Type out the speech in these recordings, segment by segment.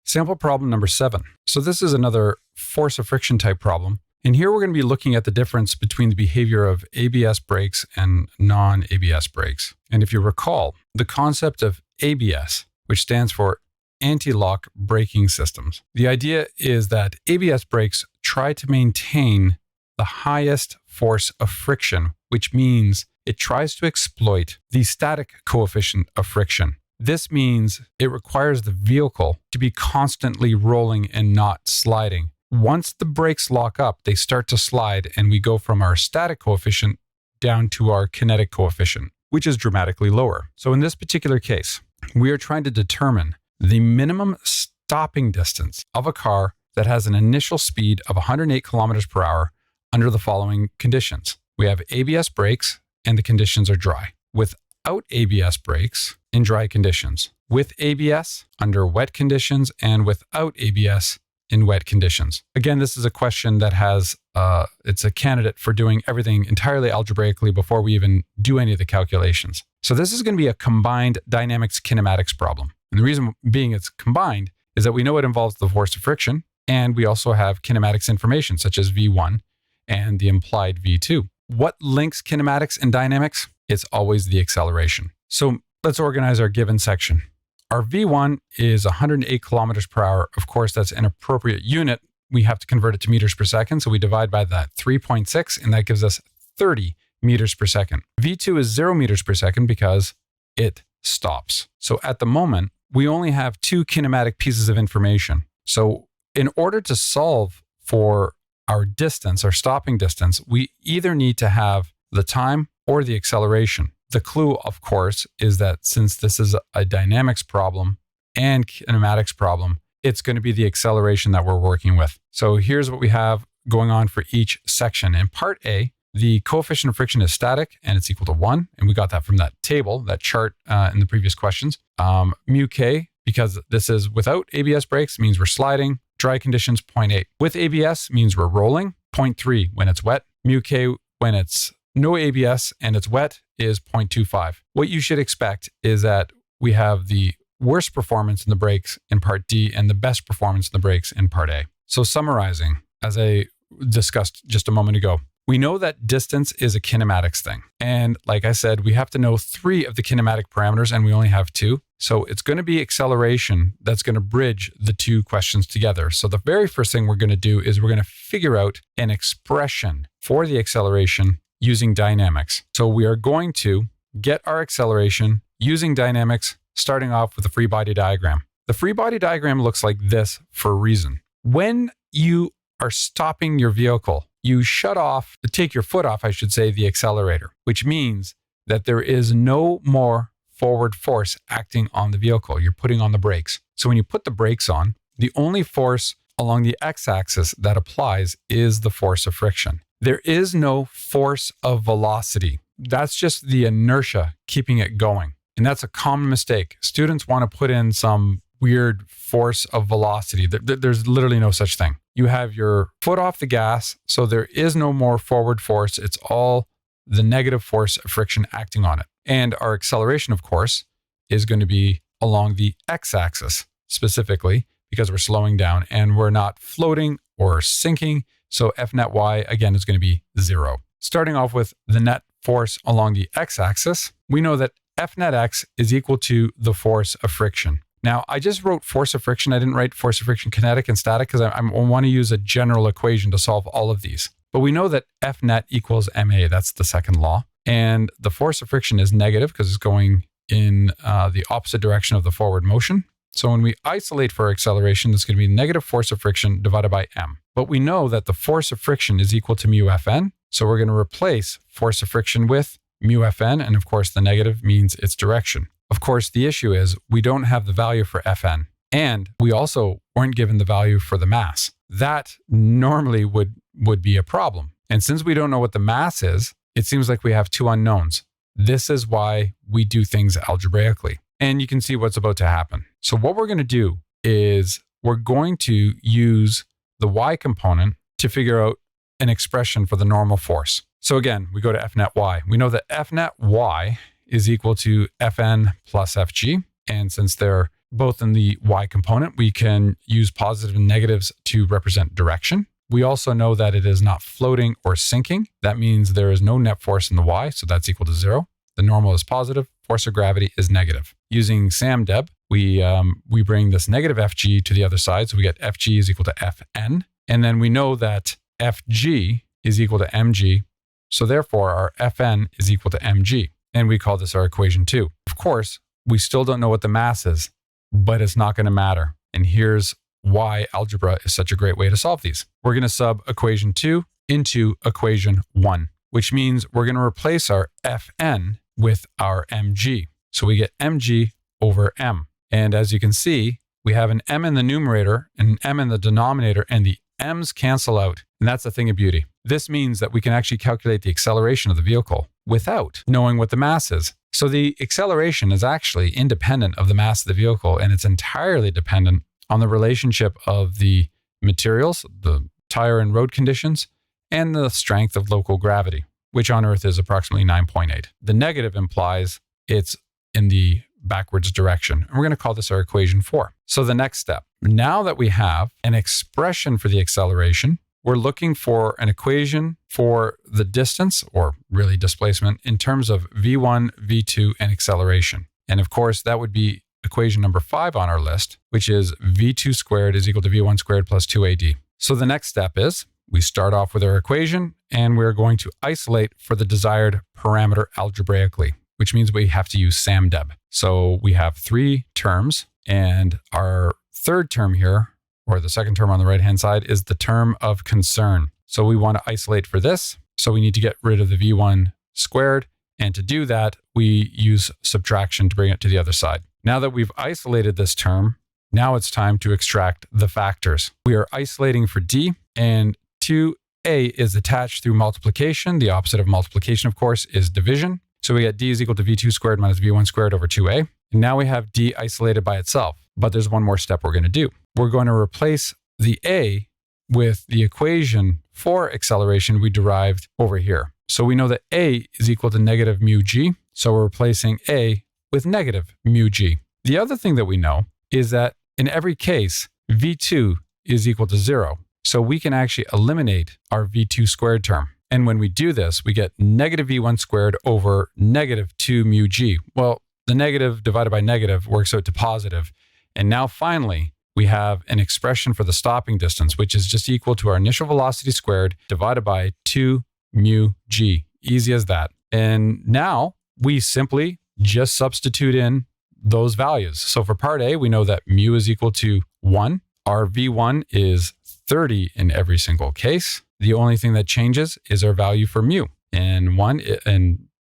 Sample problem number 7. So this is another force of friction type problem. And here we're going to be looking at the difference between the behavior of ABS brakes and non-ABS brakes. And if you recall, the concept of ABS, which stands for anti-lock braking systems. The idea is that ABS brakes try to maintain the highest force of friction, which means it tries to exploit the static coefficient of friction. This means it requires the vehicle to be constantly rolling and not sliding. Once the brakes lock up, they start to slide, and we go from our static coefficient down to our kinetic coefficient, which is dramatically lower. So in this particular case, we are trying to determine the minimum stopping distance of a car that has an initial speed of 108 kilometers per hour under the following conditions. We have ABS brakes, and the conditions are dry. Without ABS brakes, in dry conditions. With ABS, under wet conditions, and without ABS, in wet conditions. Again, this is a question that has, it's a candidate for doing everything entirely algebraically before we even do any of the calculations. So this is going to be a combined dynamics kinematics problem. And the reason being it's combined is that we know it involves the force of friction, and we also have kinematics information such as V1 and the implied V2. What links kinematics and dynamics? It's always the acceleration. So let's organize our given section. Our V1 is 108 kilometers per hour. Of course, that's an appropriate unit. We have to convert it to meters per second. So we divide by that 3.6, and that gives us 30 meters per second. V2 is 0 meters per second because it stops. So at the moment, we only have 2 kinematic pieces of information. So in order to solve for our distance, our stopping distance, we either need to have the time or the acceleration. The clue, of course, is that since this is a dynamics problem and kinematics problem, it's going to be the acceleration that we're working with. So here's what we have going on for each section. In part A, the coefficient of friction is static and it's equal to 1. And we got that from that table, that chart in the previous questions. Mu k, because this is without ABS brakes, means we're sliding. Dry conditions, 0.8. With ABS means we're rolling, 0.3 when it's wet. Mu k when it's no ABS and it's wet is 0.25. What you should expect is that we have the worst performance in the brakes in part D and the best performance in the brakes in part A. So summarizing, as I discussed just a moment ago, we know that distance is a kinematics thing. And like I said, we have to know 3 of the kinematic parameters and we only have 2. So it's going to be acceleration that's going to bridge the 2 questions together. So the very first thing we're going to do is we're going to figure out an expression for the acceleration using dynamics. So we are going to get our acceleration using dynamics, starting off with a free body diagram. The free body diagram looks like this for a reason. When you are stopping your vehicle, you take your foot off, I should say, the accelerator, which means that there is no more forward force acting on the vehicle. You're putting on the brakes. So when you put the brakes on, the only force along the x-axis that applies is the force of friction. There is no force of velocity. That's just the inertia keeping it going. And that's a common mistake. Students want to put in some weird force of velocity. There's literally no such thing. You have your foot off the gas, so there is no more forward force. It's all the negative force of friction acting on it. And our acceleration, of course, is going to be along the x-axis specifically because we're slowing down and we're not floating or sinking. So F net y, again, is going to be 0. Starting off with the net force along the x-axis, we know that F net x is equal to the force of friction. Now, I just wrote force of friction. I didn't write force of friction kinetic and static because I want to use a general equation to solve all of these. But we know that F net equals ma. That's the second law. And the force of friction is negative because it's going in the opposite direction of the forward motion. So when we isolate for acceleration, it's going to be negative force of friction divided by m. But we know that the force of friction is equal to mu Fn. So we're going to replace force of friction with mu Fn. And of course, the negative means its direction. Of course, the issue is we don't have the value for Fn. And we also weren't given the value for the mass. That normally would be a problem. And since we don't know what the mass is, it seems like we have 2 unknowns. This is why we do things algebraically. And you can see what's about to happen. So what we're going to do is we're going to use the y component to figure out an expression for the normal force. So again, we go to F net y. We know that F net y is equal to Fn plus Fg. And since they're both in the y component, we can use positive and negatives to represent direction. We also know that it is not floating or sinking. That means there is no net force in the y, so that's equal to 0. The normal is positive, force of gravity is negative. Using SAMDEB, we bring this negative Fg to the other side, so we get Fg is equal to Fn. And then we know that Fg is equal to mg, so therefore our Fn is equal to mg. And we call this our equation 2. Of course, we still don't know what the mass is, but it's not going to matter. And here's why algebra is such a great way to solve these. We're going to sub equation 2 into equation 1, which means we're going to replace our Fn with our mg. So we get mg over m. And as you can see, we have an m in the numerator and an m in the denominator, and the m's cancel out. And that's the thing of beauty. This means that we can actually calculate the acceleration of the vehicle without knowing what the mass is. So the acceleration is actually independent of the mass of the vehicle, and it's entirely dependent on the relationship of the materials, the tire and road conditions, and the strength of local gravity, which on Earth is approximately 9.8. The negative implies it's in the backwards direction. And we're going to call this our equation 4. So the next step, now that we have an expression for the acceleration, we're looking for an equation for the distance, or really displacement, in terms of v1, v2, and acceleration. And of course, that would be equation number 5 on our list, which is v2 squared is equal to v1 squared plus 2ad. So the next step is we start off with our equation, and we're going to isolate for the desired parameter algebraically, which means we have to use SAMDEB. So we have 3 terms, and our third term here, or the second term on the right-hand side, is the term of concern. So we want to isolate for this. So we need to get rid of the v1 squared. And to do that, we use subtraction to bring it to the other side. Now that we've isolated this term, now it's time to extract the factors. We are isolating for d, and 2a is attached through multiplication. The opposite of multiplication, of course, is division. So we get d is equal to v2 squared minus v1 squared over 2a. And now we have d isolated by itself. But there's one more step we're going to do. We're going to replace the a with the equation for acceleration we derived over here. So we know that a is equal to negative mu g. So we're replacing a with negative mu g. The other thing that we know is that in every case, v2 is equal to 0. So we can actually eliminate our v2 squared term. And when we do this, we get negative v1 squared over negative 2 mu g. Well, the negative divided by negative works out to positive. And now finally, we have an expression for the stopping distance, which is just equal to our initial velocity squared divided by 2 mu g. Easy as that. And now we simply just substitute in those values. So for part A, we know that mu is equal to 1. Our v1 is 30 in every single case. The only thing that changes is our value for mu. In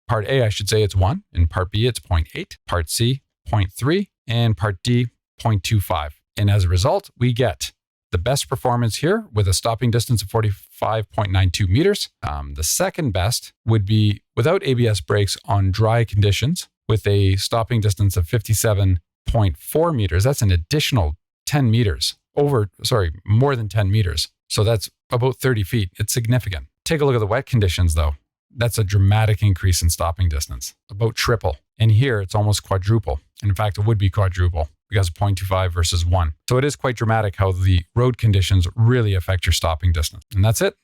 part A, I should say it's 1. In part B, it's 0.8. Part C, 0.3. And part D, 0.25. And as a result, we get the best performance here with a stopping distance of 45.92 meters. The second best would be without ABS brakes on dry conditions with a stopping distance of 57.4 meters. That's an additional 10 meters. More than 10 meters. So that's about 30 feet. It's significant. Take a look at the wet conditions though. That's a dramatic increase in stopping distance, about triple. And here it's almost quadruple. And in fact, it would be quadruple because of 0.25 versus 1. So it is quite dramatic how the road conditions really affect your stopping distance. And that's it.